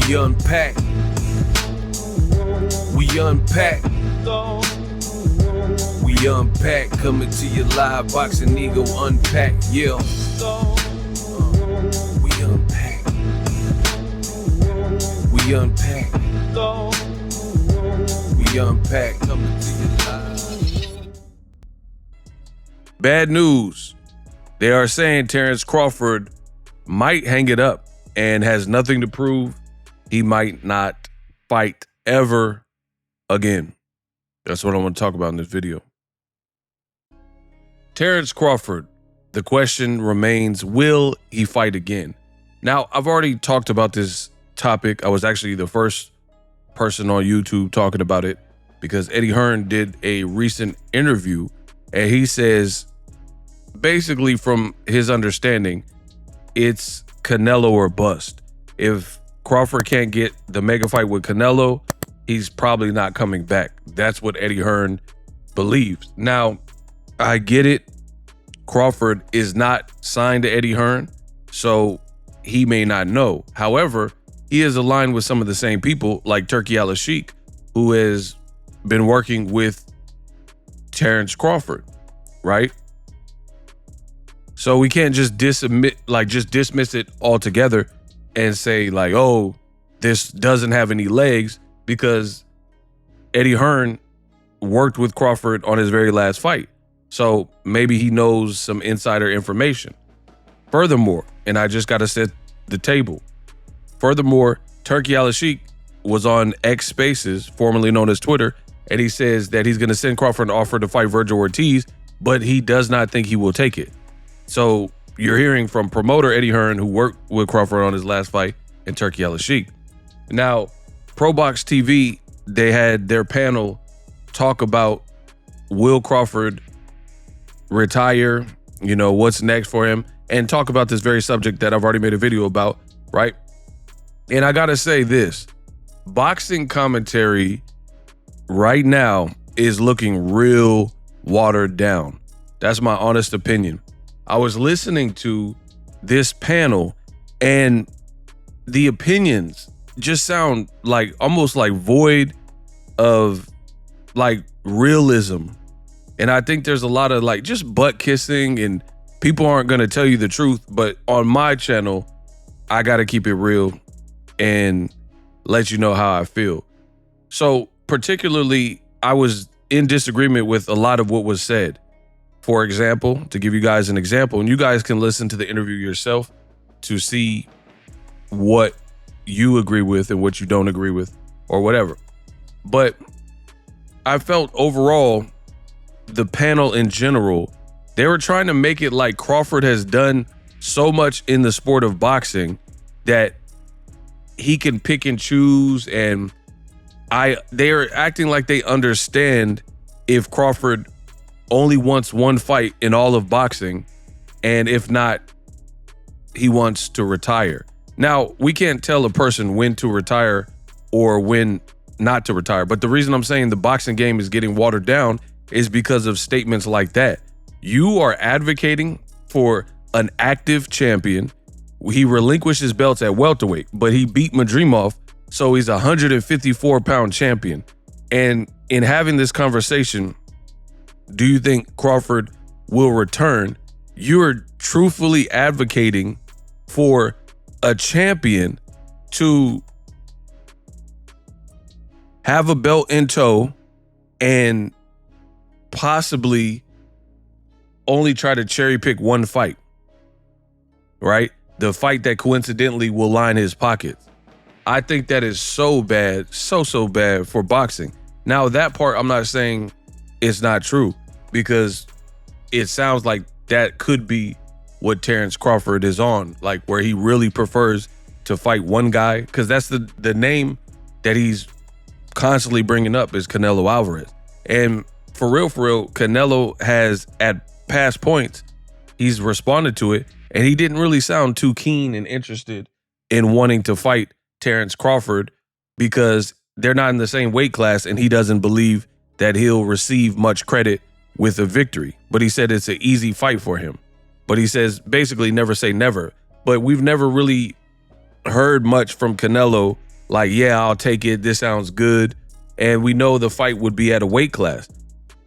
We unpack. We unpack. We unpack. Coming to you live. Boxing Ego unpack. Yeah. We unpack. We unpack. We unpack. Coming to you live. Bad news. They are saying Terence Crawford might hang it up and has nothing to prove. He might not fight ever again. That's what I want to talk about in this video. Terence Crawford, the question remains, will he fight again? Now, I've already talked about this topic. I was actually the first person on YouTube talking about it because Eddie Hearn did a recent interview and he says, basically from his understanding, it's Canelo or bust. If Crawford can't get the mega fight with Canelo, he's probably not coming back. That's what Eddie Hearn believes. Now, I get it. Crawford is not signed to Eddie Hearn, so he may not know. However, he is aligned with some of the same people like Turki Al-Sheikh, who has been working with Terence Crawford, right? So we can't just dismiss it altogether and say like, oh, this doesn't have any legs, because Eddie Hearn worked with Crawford on his very last fight. So maybe he knows some insider information. Furthermore, and I just got to set the table. Furthermore, Turki Al-Sheikh was on X Spaces, formerly known as Twitter, and he says that he's going to send Crawford an offer to fight Virgil Ortiz, but he does not think he will take it. So you're hearing from promoter Eddie Hearn, who worked with Crawford on his last fight, and Turki Al-Sheikh. Now, ProBox TV, they had their panel talk about, will Crawford retire? You know, what's next for him? And talk about this very subject that I've already made a video about, right? And I gotta say this, boxing commentary right now is looking real watered down. That's my honest opinion. I was listening to this panel and the opinions just sound like almost like void of like realism. And I think there's a lot of like just butt kissing, and people aren't going to tell you the truth. But on my channel, I got to keep it real and let you know how I feel. So particularly, I was in disagreement with a lot of what was said. For example, to give you guys an example, and you guys can listen to the interview yourself to see what you agree with and what you don't agree with or whatever. But I felt overall, the panel in general, they were trying to make it like Crawford has done so much in the sport of boxing that he can pick and choose, and they are acting like they understand if Crawford only wants one fight in all of boxing, and if not, he wants to retire. Now, we can't tell a person when to retire or when not to retire, but the reason I'm saying the boxing game is getting watered down is because of statements like that. You are advocating for an active champion. He relinquished his belts at welterweight, but he beat Madrimov, so he's a 154-pound champion. And in having this conversation, do you think Crawford will return? You're truthfully advocating for a champion to have a belt in tow and possibly only try to cherry pick one fight, right? The fight that coincidentally will line his pockets. I think that is so bad, so bad for boxing. Now, that part, I'm not saying it's not true, because it sounds like that could be what Terence Crawford is on, like where he really prefers to fight one guy, because that's the name that he's constantly bringing up is Canelo Alvarez. And for real, Canelo has at past points, he's responded to it, and he didn't really sound too keen and interested in wanting to fight Terence Crawford because they're not in the same weight class, and he doesn't believe that he'll receive much credit with a victory. But he said it's an easy fight for him. But he says basically never say never. But we've never really heard much from Canelo like, yeah, I'll take it. This sounds good. And we know the fight would be at a weight class.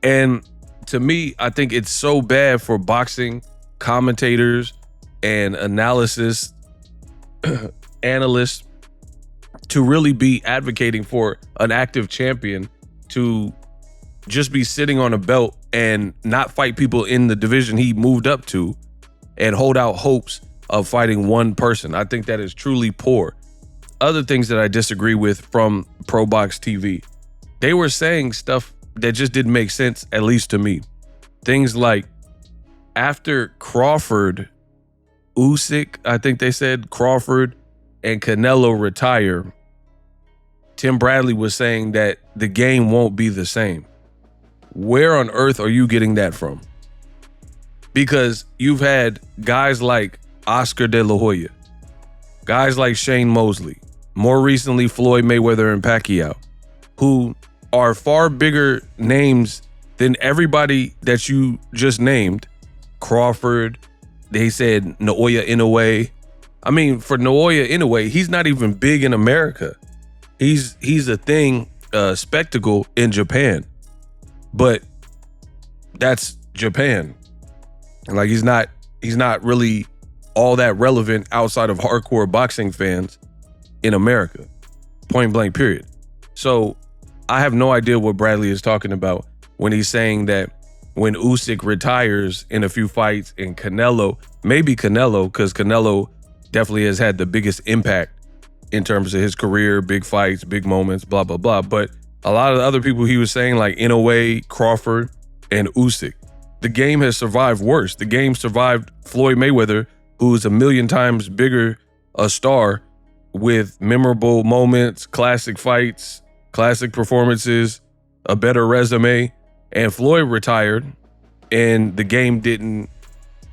And to me, I think it's so bad for boxing commentators and analysis analysts to really be advocating for an active champion to just be sitting on a belt and not fight people in the division he moved up to and hold out hopes of fighting one person. I think that is truly poor. Other things that I disagree with from Pro Box TV, they were saying stuff that just didn't make sense, at least to me. Things like after Crawford, Usyk, I think they said Crawford and Canelo retire, Tim Bradley was saying that the game won't be the same. Where on earth are you getting that from? Because you've had guys like Oscar De La Hoya, guys like Shane Mosley, more recently Floyd Mayweather and Pacquiao, who are far bigger names than everybody that you just named. Crawford, they said Naoya Inoue. I mean, for Naoya Inoue, he's not even big in America. He's a thing, spectacle in Japan. But that's Japan. Like he's not really all that relevant outside of hardcore boxing fans in America. Point blank, period. So I have no idea what Bradley is talking about when he's saying that when Usyk retires in a few fights and Canelo, maybe Canelo, because Canelo definitely has had the biggest impact in terms of his career, big fights, big moments, blah, blah, blah. But a lot of the other people he was saying, like Inoue, Crawford, and Usyk, the game has survived worse. The game survived Floyd Mayweather, who's a million times bigger a star with memorable moments, classic fights, classic performances, a better resume. And Floyd retired and the game didn't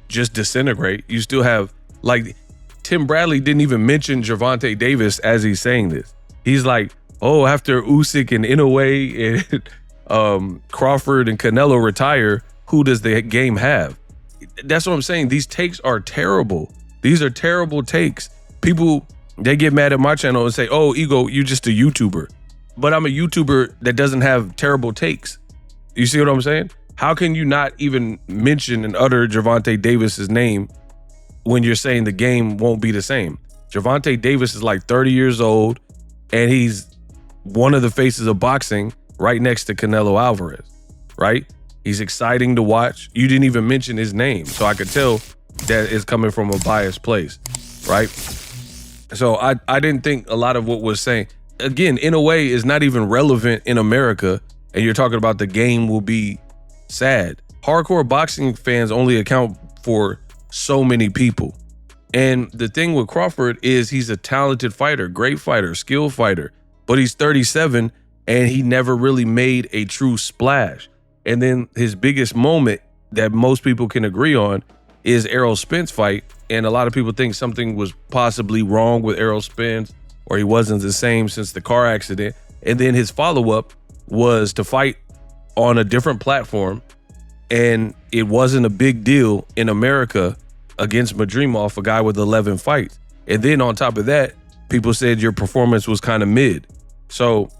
just disintegrate. You still have, like, Tim Bradley didn't even mention Gervonta Davis as he's saying this. He's like, oh, after Usyk and Inoue and Crawford and Canelo retire, who does the game have? That's what I'm saying. These takes are terrible. These are terrible takes. People, they get mad at my channel and say, oh, Ego, you're just a YouTuber. But I'm a YouTuber that doesn't have terrible takes. You see what I'm saying? How can you not even mention and utter Gervonta Davis's name when you're saying the game won't be the same? Gervonta Davis is like 30 years old and he's one of the faces of boxing right next to Canelo Alvarez, right? He's exciting to watch. You didn't even mention his name. So I could tell that it's coming from a biased place, right? So I didn't think a lot of what was saying, again, in a way, is not even relevant in America. And you're talking about the game will be sad. Hardcore boxing fans only account for so many people. And the thing with Crawford is he's a talented fighter, great fighter, skilled fighter, but he's 37 and he never really made a true splash. And then his biggest moment that most people can agree on is Errol Spence fight. And a lot of people think something was possibly wrong with Errol Spence or he wasn't the same since the car accident. And then his follow-up was to fight on a different platform. And it wasn't a big deal in America against Madrimov, a guy with 11 fights. And then on top of that, people said your performance was kind of mid. So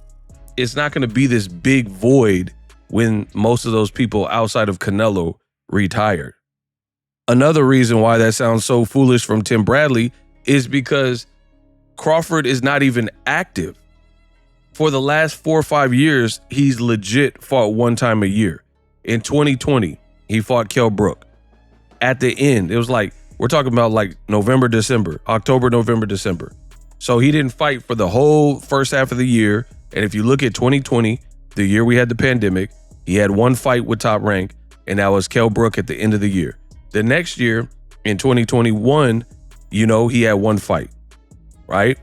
it's not going to be this big void when most of those people outside of Canelo retired. Another reason why that sounds so foolish from Tim Bradley is because Crawford is not even active. For the last 4 or 5 years, he's legit fought one time a year. In 2020, he fought Kell Brook. At the end, it was like, we're talking about like November, December, October, November, December. So he didn't fight for the whole first half of the year. And if you look at 2020, the year we had the pandemic, he had one fight with Top Rank, and that was Kell Brook at the end of the year. The next year, in 2021, you know, he had one fight, right?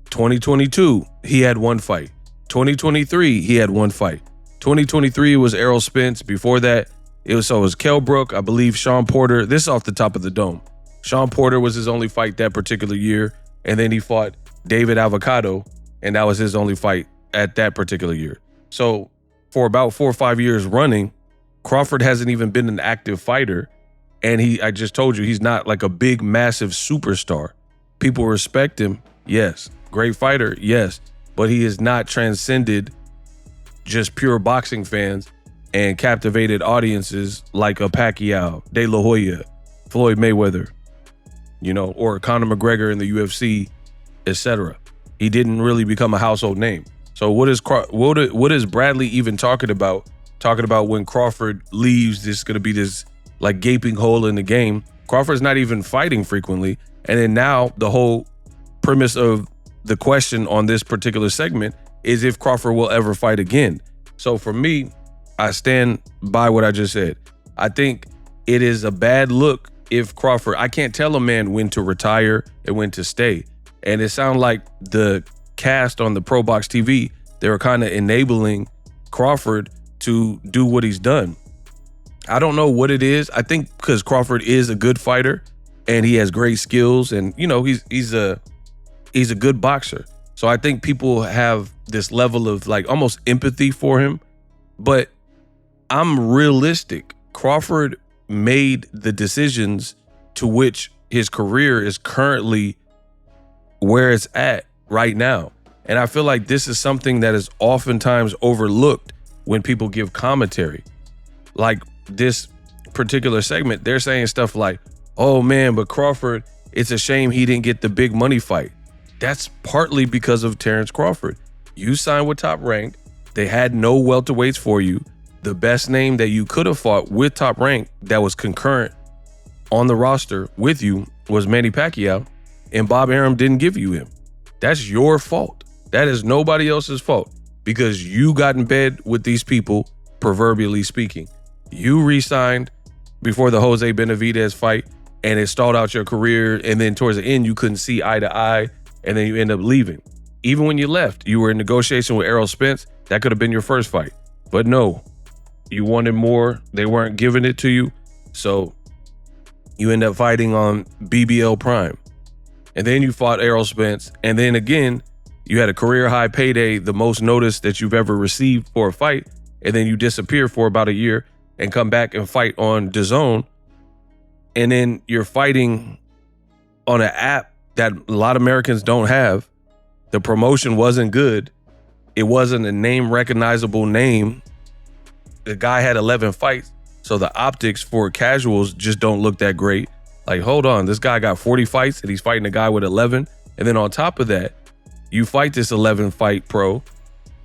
2022, he had one fight. 2023, he had one fight. 2023 was Errol Spence. Before that, it was Kell Brook, I believe Sean Porter. This is off the top of the dome. Sean Porter was his only fight that particular year. And then he fought David Avocado, and that was his only fight at that particular year. So for about 4 or 5 years running, Crawford hasn't even been an active fighter. And I just told you, he's not like a big, massive superstar. People respect him Yes. Great fighter, yes. But he has not transcended just pure boxing fans and captivated audiences like a Pacquiao, De La Hoya, Floyd Mayweather, or Conor McGregor in the UFC, etc. He didn't really become a household name. So what is Bradley even talking about? Talking about when Crawford leaves, this is going to be this like gaping hole in the game. Crawford's not even fighting frequently. And then now the whole premise of the question on this particular segment is if Crawford will ever fight again. So for me, I stand by what I just said. I think it is a bad look if Crawford, I can't tell a man when to retire and when to stay. And it sounds like the cast on the Pro Box TV, they were kind of enabling Crawford to do what he's done. I don't know what it is. I think because Crawford is a good fighter and he has great skills, and he's a good boxer. So I think people have this level of like almost empathy for him. But I'm realistic. Crawford made the decisions to which his career is currently where it's at right now. And I feel like this is something that is oftentimes overlooked when people give commentary. Like this particular segment, they're saying stuff like, oh man, but Crawford, it's a shame he didn't get the big money fight. That's partly because of Terence Crawford. You signed with Top Rank. They had no welterweights for you. The best name that you could have fought with Top Rank that was concurrent on the roster with you was Manny Pacquiao, and Bob Arum didn't give you him. That's your fault. That is nobody else's fault because you got in bed with these people, proverbially speaking. You re-signed before the Jose Benavidez fight and it stalled out your career, and then towards the end, you couldn't see eye to eye, and then you end up leaving. Even when you left, you were in negotiation with Errol Spence. That could have been your first fight. But no, you wanted more. They weren't giving it to you. So you end up fighting on BBL Prime. And then you fought Errol Spence. And then again, you had a career high payday, the most notice that you've ever received for a fight. And then you disappear for about a year and come back and fight on DAZN. And then you're fighting on an app that a lot of Americans don't have. The promotion wasn't good. It wasn't a name recognizable name. The guy had 11 fights. So the optics for casuals just don't look that great. Like, hold on, this guy got 40 fights and he's fighting a guy with 11. And then on top of that, you fight this 11 fight pro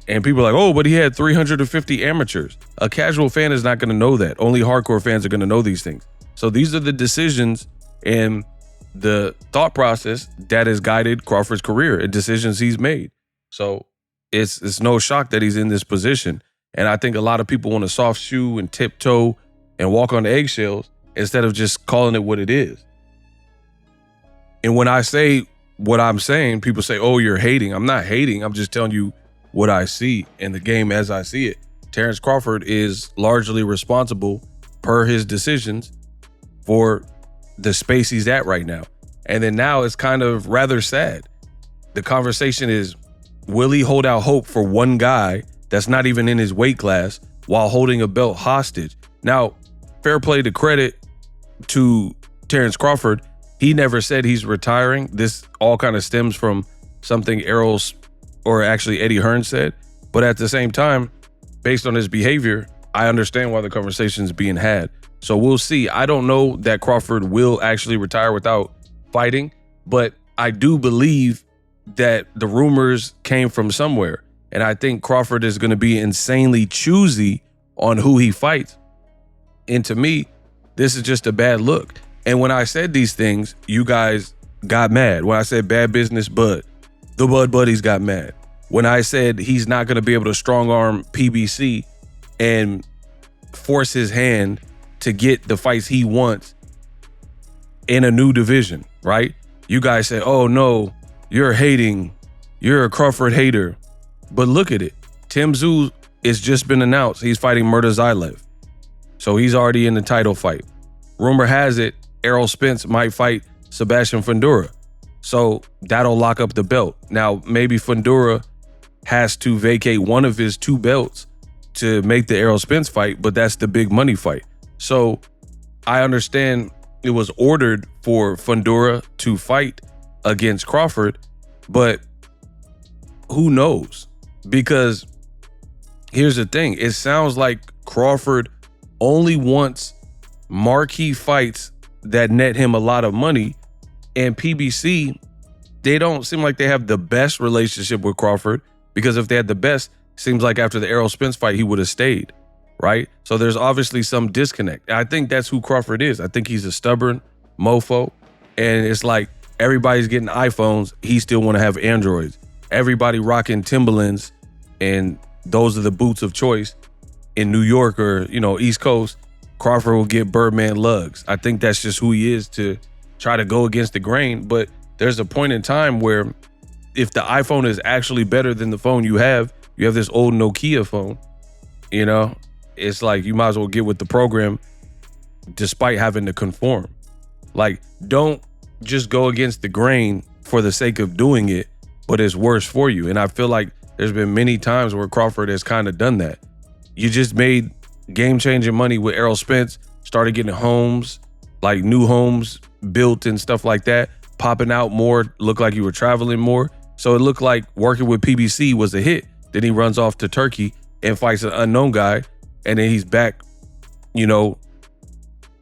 and people are like, oh, but he had 350 amateurs. A casual fan is not going to know that. Only hardcore fans are going to know these things. So these are the decisions and the thought process that has guided Crawford's career and decisions he's made. So it's no shock that he's in this position. And I think a lot of people want to soft shoe and tiptoe and walk on eggshells instead of just calling it what it is. And when I say what I'm saying, people say, oh, you're hating. I'm not hating. I'm just telling you what I see in the game as I see it. Terence Crawford is largely responsible per his decisions for the space he's at right now. And then now it's kind of rather sad. The conversation is, will he hold out hope for one guy that's not even in his weight class while holding a belt hostage? Now, fair play to credit to Terence Crawford. He never said he's retiring. This all kind of stems from something Eddie Hearn said. But at the same time, based on his behavior, I understand why the conversation is being had. So we'll see. I don't know that Crawford will actually retire without fighting, but I do believe that the rumors came from somewhere. And I think Crawford is going to be insanely choosy on who he fights. And to me, this is just a bad look. And when I said these things, you guys got mad. When I said bad business, Bud, the Bud Buddies got mad. When I said he's not going to be able to strong arm PBC and force his hand to get the fights he wants in a new division, right? You guys say, oh no, you're hating. You're a Crawford hater. But look at it. Tim Tszyu has just been announced. He's fighting Murtazaev. So he's already in the title fight. Rumor has it, Errol Spence might fight Sebastian Fundora. So that'll lock up the belt. Now, maybe Fundora has to vacate one of his two belts to make the Errol Spence fight, but that's the big money fight. So I understand it was ordered for Fundora to fight against Crawford, But who knows? Because here's the thing. It sounds like Crawford only wants marquee fights that net him a lot of money. And PBC, they don't seem like they have the best relationship with Crawford, because if they had the best, seems like after the Errol Spence fight, he would have stayed, right? So there's obviously some disconnect. I think that's who Crawford is. I think he's a stubborn mofo. And it's like everybody's getting iPhones. He still want to have Androids. Everybody rocking Timberlands, and those are the boots of choice in New York or, East Coast. Crawford will get Birdman lugs. I think that's just who he is, to try to go against the grain. But there's a point in time where if the iPhone is actually better than the phone you have this old Nokia phone, it's like you might as well get with the program despite having to conform. Like, don't just go against the grain for the sake of doing it, but it's worse for you. And I feel like there's been many times where Crawford has kind of done that. You just made game-changing money with Errol Spence, started getting homes, like new homes built and stuff like that, popping out more, looked like you were traveling more. So it looked like working with PBC was a hit. Then he runs off to Turkey and fights an unknown guy. And then he's back,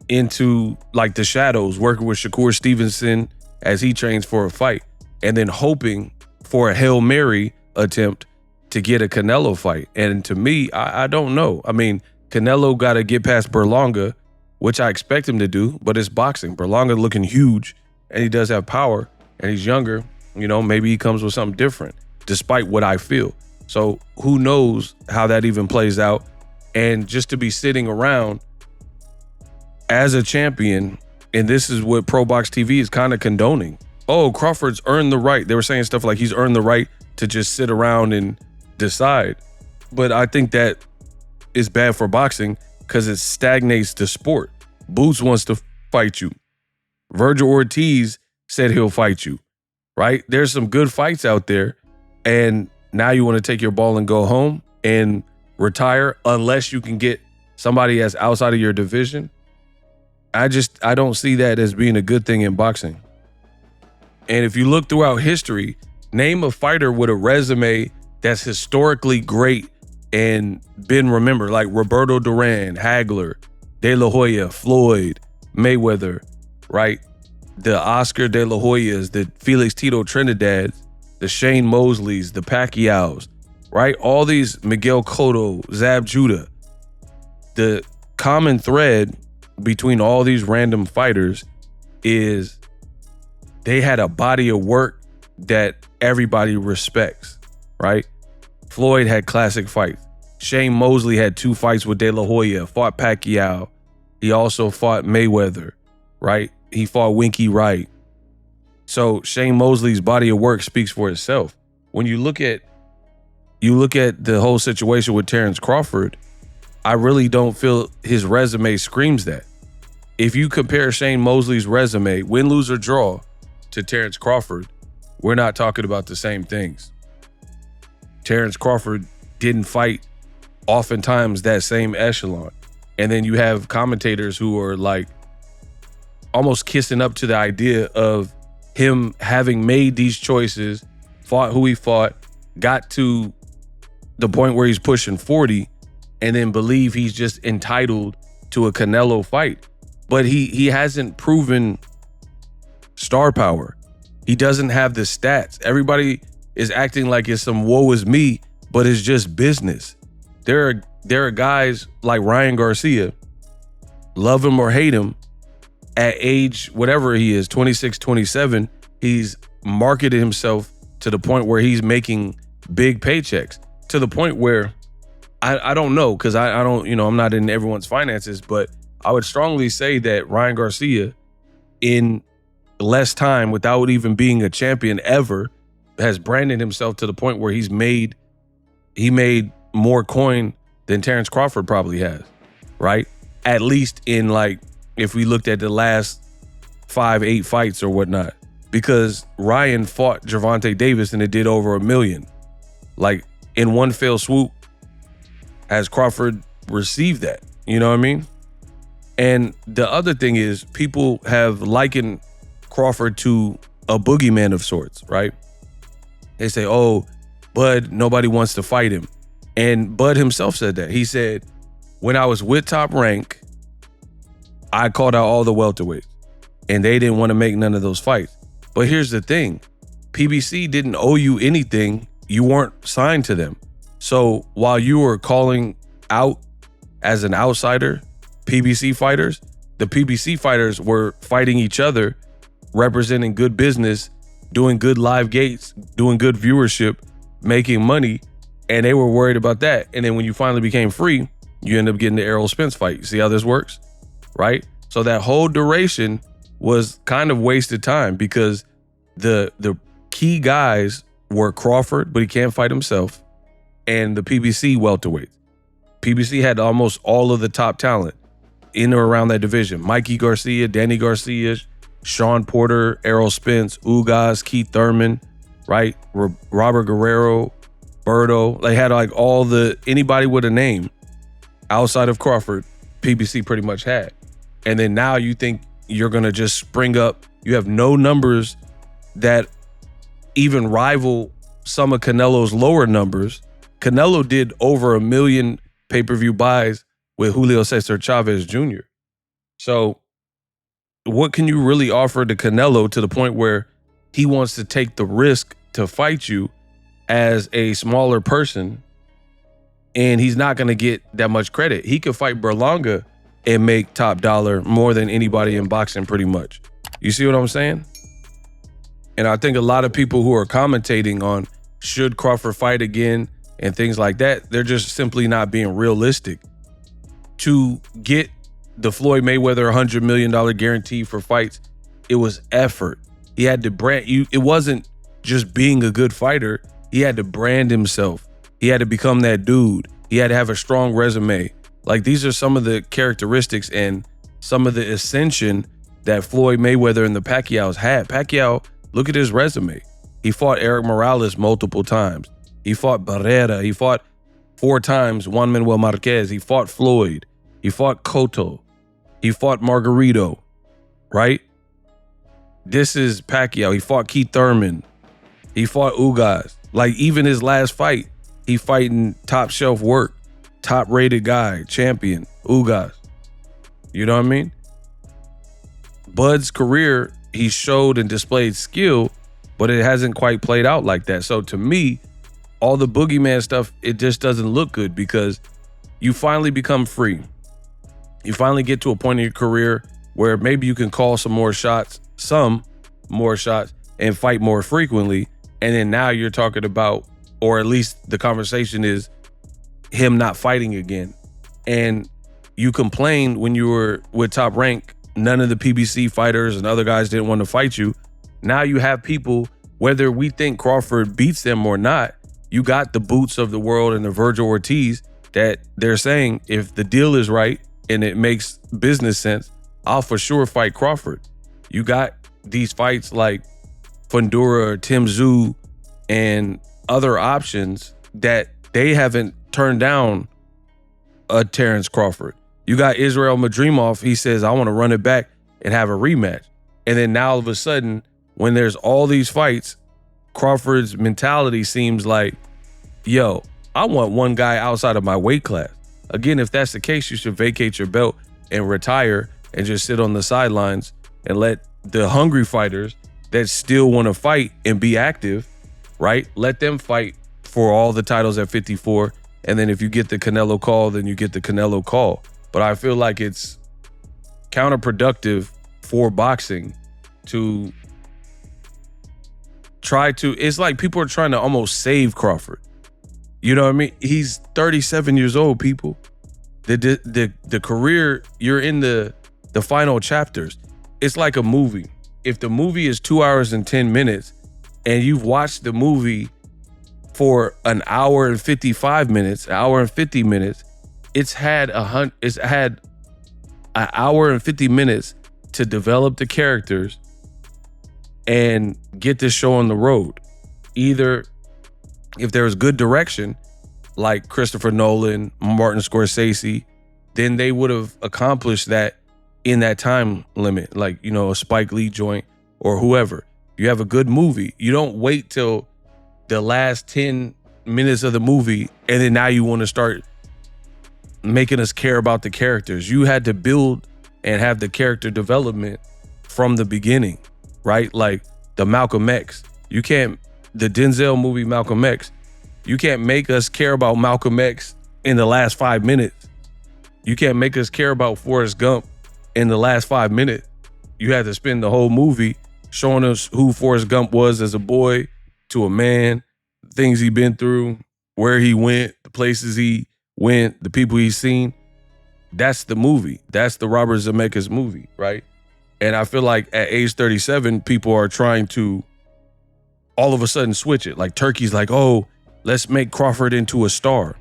into like the shadows, working with Shakur Stevenson as he trains for a fight, and then hoping for a Hail Mary attempt to get a Canelo fight. And to me, I don't know. I mean, Canelo got to get past Berlanga, which I expect him to do, but it's boxing. Berlanga looking huge, and he does have power, and he's younger. Maybe he comes with something different, despite what I feel. So who knows how that even plays out. And just to be sitting around as a champion, and this is what Pro Box TV is kind of condoning. Oh, Crawford's earned the right. They were saying stuff like he's earned the right to just sit around and decide. But I think that is bad for boxing because it stagnates the sport. Boots wants to fight you. Virgil Ortiz said he'll fight you, right? There's some good fights out there, and now you want to take your ball and go home and retire unless you can get somebody that's outside of your division. I don't see that as being a good thing in boxing. And if you look throughout history, name a fighter with a resume that's historically great and been remembered, like Roberto Duran, Hagler, De La Hoya, Floyd, Mayweather, right? The Oscar De La Hoyas, the Felix Tito Trinidads, the Shane Mosleys, the Pacquiaos, right? All these, Miguel Cotto, Zab Judah. The common thread between all these random fighters is they had a body of work that everybody respects, right? Floyd had classic fights. Shane Mosley had 2 fights with De La Hoya, fought Pacquiao. He also fought Mayweather, right? He fought Winky Wright. So Shane Mosley's body of work speaks for itself. When you look at the whole situation with Terence Crawford, I really don't feel his resume screams that. If you compare Shane Mosley's resume, win, lose, or draw, to Terence Crawford, we're not talking about the same things. Terence Crawford didn't fight oftentimes that same echelon. And then you have commentators who are like almost kissing up to the idea of him having made these choices, fought who he fought, got to the point where he's pushing 40, and then believe he's just entitled to a Canelo fight. But he hasn't proven star power. He doesn't have the stats. Everybody is acting like it's some woe is me, but it's just business. There are guys like Ryan Garcia, love him or hate him, at age whatever he is, 26, 27, he's marketed himself to the point where he's making big paychecks, to the point where I don't know, because I don't, I'm not in everyone's finances, but I would strongly say that Ryan Garcia, in less time, without even being a champion ever, has branded himself to the point where he made more coin than Terence Crawford probably has, right? At least in, like, if we looked at the last 5-8 fights or whatnot, because Ryan fought Gervonta Davis and it did over $1 million. Like, in one fell swoop, has Crawford received that? You know what I mean? And the other thing is, people have likened Crawford to a boogeyman of sorts, right? They say, oh, Bud, nobody wants to fight him. And Bud himself said that. He said, when I was with Top Rank, I called out all the welterweights and they didn't want to make none of those fights. But here's the thing. PBC didn't owe you anything. You weren't signed to them. So while you were calling out as an outsider, PBC fighters, the PBC fighters were fighting each other, representing good business, doing good live gates, doing good viewership, making money, and they were worried about that. And then when you finally became free, you end up getting the Errol Spence fight. You see how this works, right? So that whole duration was kind of wasted time because the key guys were Crawford, but he can't fight himself, and the PBC welterweights. PBC had almost all of the top talent in or around that division. Mikey Garcia, Danny Garcia, Sean Porter, Errol Spence, Ugas, Keith Thurman, right? Robert Guerrero, Berto. They had like all the, anybody with a name outside of Crawford, PBC pretty much had. And then now you think you're going to just spring up. You have no numbers that even rival some of Canelo's lower numbers. Canelo did over 1 million pay-per-view buys with Julio Cesar Chavez Jr. So what can you really offer to Canelo to the point where he wants to take the risk to fight you as a smaller person, and he's not going to get that much credit? He could fight Berlanga and make top dollar more than anybody in boxing pretty much. You see what I'm saying? And I think a lot of people who are commentating on should Crawford fight again and things like that, they're just simply not being realistic. To get the Floyd Mayweather $100 million guarantee for fights, it was effort. He had to brand you. It wasn't just being a good fighter. He had to brand himself. He had to become that dude. He had to have a strong resume. Like, these are some of the characteristics and some of the ascension that Floyd Mayweather and the Pacquiaos had. Pacquiao, look at his resume. He fought Eric Morales multiple times. He fought Barrera. He fought 4 times Juan Manuel Marquez. He fought Floyd. He fought Cotto. He fought Margarito, right? This is Pacquiao. He fought Keith Thurman. He fought Ugas. Like, even his last fight, he fighting top shelf work, top rated guy, champion, Ugas. You know what I mean? Bud's career, he showed and displayed skill, but it hasn't quite played out like that. So to me, all the boogeyman stuff, it just doesn't look good because you finally become free. You finally get to a point in your career where maybe you can call some more shots, and fight more frequently. And then now you're talking about, or at least the conversation is him not fighting again. And you complained when you were with Top Rank, none of the PBC fighters and other guys didn't want to fight you. Now you have people, whether we think Crawford beats them or not, you got the Boots of the world and the Virgil Ortiz that they're saying, if the deal is right and it makes business sense, I'll for sure fight Crawford. You got these fights like Fundura, Tim Tszyu, and other options that they haven't turned down a Terence Crawford. You got Israel Madrimov. He says, I want to run it back and have a rematch. And then now all of a sudden, when there's all these fights, Crawford's mentality seems like, yo, I want one guy outside of my weight class. Again, if that's the case, you should vacate your belt and retire and just sit on the sidelines and let the hungry fighters that still want to fight and be active, right? Let them fight for all the titles at 54. And then if you get the Canelo call, then you get the Canelo call. But I feel like it's counterproductive for boxing to try to, it's like people are trying to almost save Crawford. You know what I mean? He's 37 years old, people. The career, you're in the final chapters. It's like a movie. If the movie is 2 hours and 10 minutes and you've watched the movie for an hour and 55 minutes, an hour and 50 minutes, it's had an hour and 50 minutes to develop the characters and get this show on the road. Either if there's good direction, like Christopher Nolan, Martin Scorsese, then they would have accomplished that in that time limit, like, you know, a Spike Lee joint or whoever. You have a good movie. You don't wait till the last 10 minutes of the movie, and then now you want to start making us care about the characters. You had to build and have the character development from the beginning, right? Like the Malcolm X. The Denzel movie Malcolm X. You can't make us care about Malcolm X in the last 5 minutes. You can't make us care about Forrest Gump in the last 5 minutes. You had to spend the whole movie showing us who Forrest Gump was as a boy to a man, things he'd been through, where he went, the places he went, the people he's seen. That's the movie. That's the Robert Zemeckis movie, right? And I feel like at age 37, people are trying to all of a sudden switch it. Like Turkey's like, oh, let's make Crawford into a star.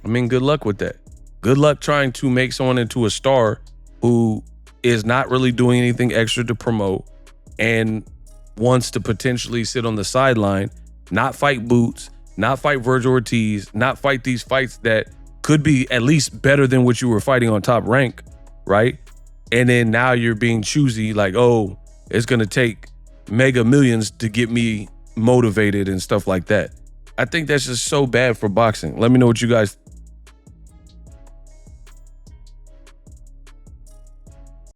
I mean, good luck with that. Good luck trying to make someone into a star who is not really doing anything extra to promote and wants to potentially sit on the sideline, not fight Boots, not fight Virgil Ortiz, not fight these fights that could be at least better than what you were fighting on Top Rank, right? And then now you're being choosy, like, oh, it's going to take mega millions to get me motivated and stuff like that. I think that's just so bad for boxing. Let me know what you guys